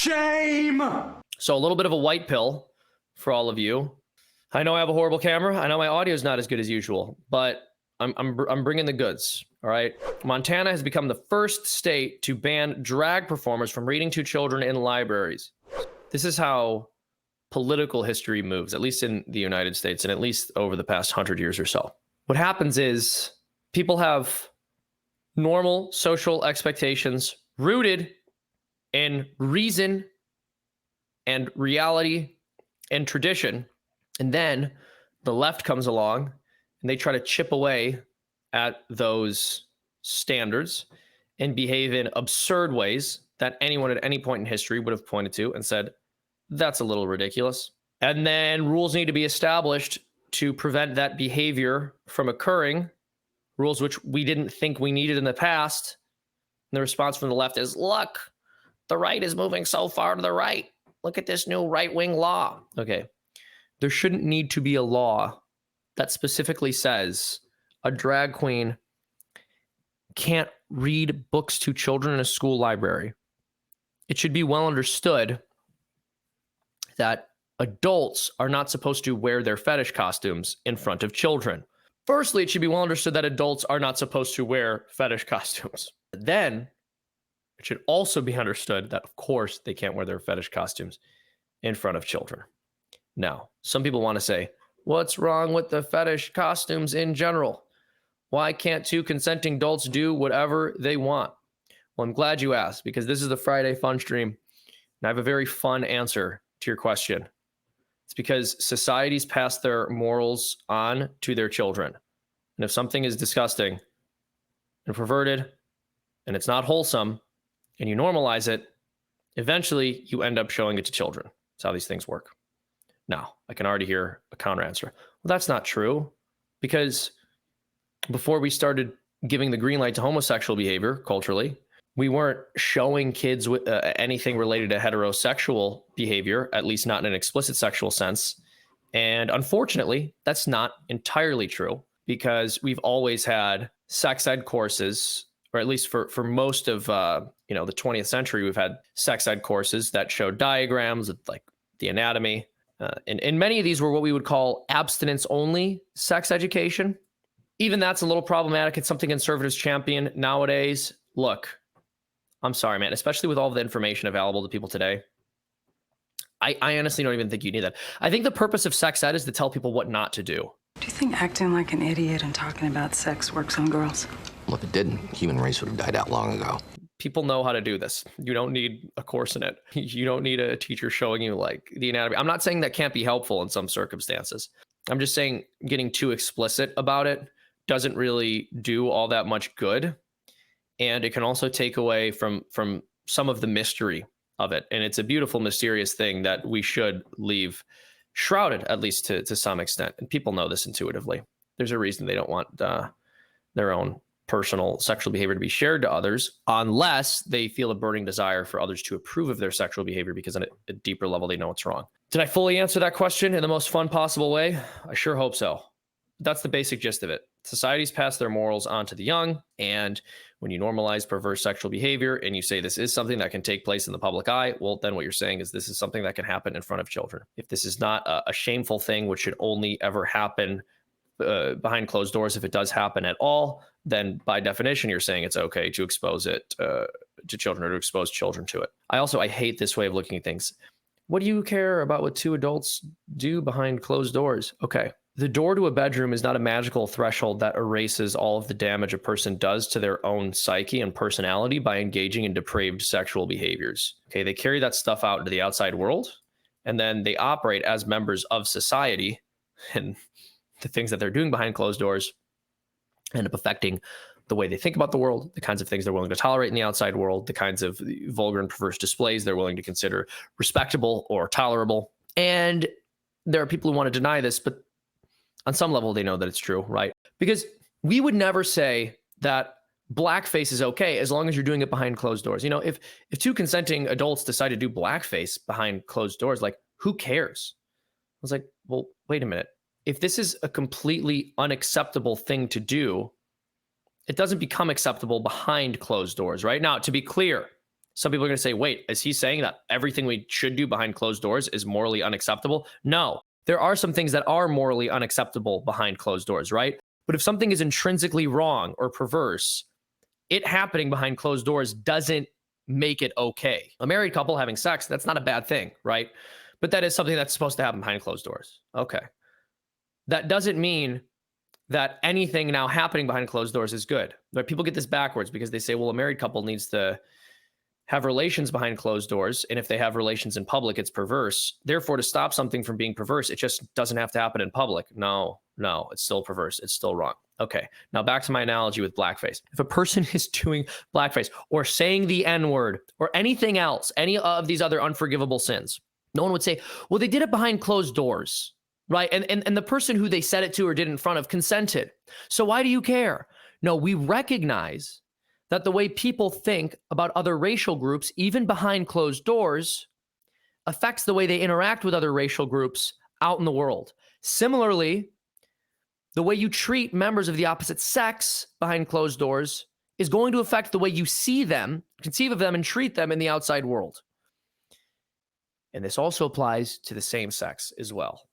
Shame! So a little bit of a white pill for all of you. I know I have a horrible camera. I know my audio is not as good as usual, but I'm bringing the goods. All right. Montana has become the first state to ban drag performers from reading to children in libraries. This is how political history moves, at least in the United States, and at least over the past 100 years or so. What happens is people have normal social expectations rooted in reason and reality and tradition. And then the left comes along and they try to chip away at those standards and behave in absurd ways that anyone at any point in history would have pointed to and said, that's a little ridiculous. And then rules need to be established to prevent that behavior from occurring, rules which we didn't think we needed in the past. And the response from the left is, look, the right is moving so far to the right. Look at this new right-wing law. Okay. There shouldn't need to be a law that specifically says a drag queen can't read books to children in a school library. It should be well understood that adults are not supposed to wear their fetish costumes in front of children. Firstly, it should be well understood that adults are not supposed to wear fetish costumes. Then it should also be understood that, of course, they can't wear their fetish costumes in front of children. Now, some people want to say, what's wrong with the fetish costumes in general? Why can't two consenting adults do whatever they want? Well, I'm glad you asked, because this is the Friday Fun Stream, and I have a very fun answer to your question. It's because societies pass their morals on to their children. And if something is disgusting and perverted and it's not wholesome and you normalize it, eventually you end up showing it to children. That's how these things work. Now, I can already hear a counter answer. Well, that's not true, because before we started giving the green light to homosexual behavior culturally, we weren't showing kids with anything related to heterosexual behavior, at least not in an explicit sexual sense. And unfortunately, that's not entirely true, because we've always had sex ed courses, or at least for most of the 20th century, we've had sex ed courses that showed diagrams of like the anatomy. And many of these were what we would call abstinence-only sex education. Even that's a little problematic. It's something conservatives champion nowadays. Look, I'm sorry, man, especially with all the information available to people today. I honestly don't even think you need that. I think the purpose of sex ed is to tell people what not to do. Do you think acting like an idiot and talking about sex works on girls? Well, if it didn't, human race would have died out long ago. People know how to do this. You don't need a course in it. You don't need a teacher showing you like the anatomy. I'm not saying that can't be helpful in some circumstances. I'm just saying getting too explicit about it doesn't really do all that much good. And it can also take away from some of the mystery of it. And it's a beautiful, mysterious thing that we should leave shrouded, at least to some extent. And people know this intuitively. There's a reason they don't want their own personal sexual behavior to be shared to others, unless they feel a burning desire for others to approve of their sexual behavior, because on a deeper level, they know it's wrong. Did I fully answer that question in the most fun possible way? I sure hope so. That's the basic gist of it. Societies pass their morals on to the young, and when you normalize perverse sexual behavior and you say this is something that can take place in the public eye, well, then what you're saying is this is something that can happen in front of children. If this is not a shameful thing, which should only ever happen behind closed doors, if it does happen at all, then by definition, you're saying it's okay to expose it to children, or to expose children to it. I hate this way of looking at things. What do you care about what two adults do behind closed doors? Okay. The door to a bedroom is not a magical threshold that erases all of the damage a person does to their own psyche and personality by engaging in depraved sexual behaviors. Okay, they carry that stuff out into the outside world, and then they operate as members of society, and the things that they're doing behind closed doors end up affecting the way they think about the world, the kinds of things they're willing to tolerate in the outside world, the kinds of vulgar and perverse displays they're willing to consider respectable or tolerable. And there are people who want to deny this, but on some level, they know that it's true, right? Because we would never say that blackface is okay as long as you're doing it behind closed doors. You know, if two consenting adults decide to do blackface behind closed doors, like, who cares? I was like, well, wait a minute. If this is a completely unacceptable thing to do, it doesn't become acceptable behind closed doors, right? Now, to be clear, Some people are going to say, wait, is he saying that everything we should do behind closed doors is morally unacceptable? No, there are some things that are morally unacceptable behind closed doors, right? But if something is intrinsically wrong or perverse, it happening behind closed doors doesn't make it okay. A married couple having sex, that's not a bad thing, right? But that is something that's supposed to happen behind closed doors. Okay. That doesn't mean that anything now happening behind closed doors is good. But people get this backwards because they say, well, a married couple needs to have relations behind closed doors. And if they have relations in public, it's perverse. Therefore, to stop something from being perverse, it just doesn't have to happen in public. No, it's still perverse. It's still wrong. Okay, now back to my analogy with blackface. If a person is doing blackface or saying the N-word or anything else, any of these other unforgivable sins, no one would say, well, they did it behind closed doors, right? And the person who they said it to or did it in front of consented. So why do you care? No, we recognize that the way people think about other racial groups, even behind closed doors, affects the way they interact with other racial groups out in the world. Similarly, the way you treat members of the opposite sex behind closed doors is going to affect the way you see them, conceive of them, and treat them in the outside world. And this also applies to the same sex as well.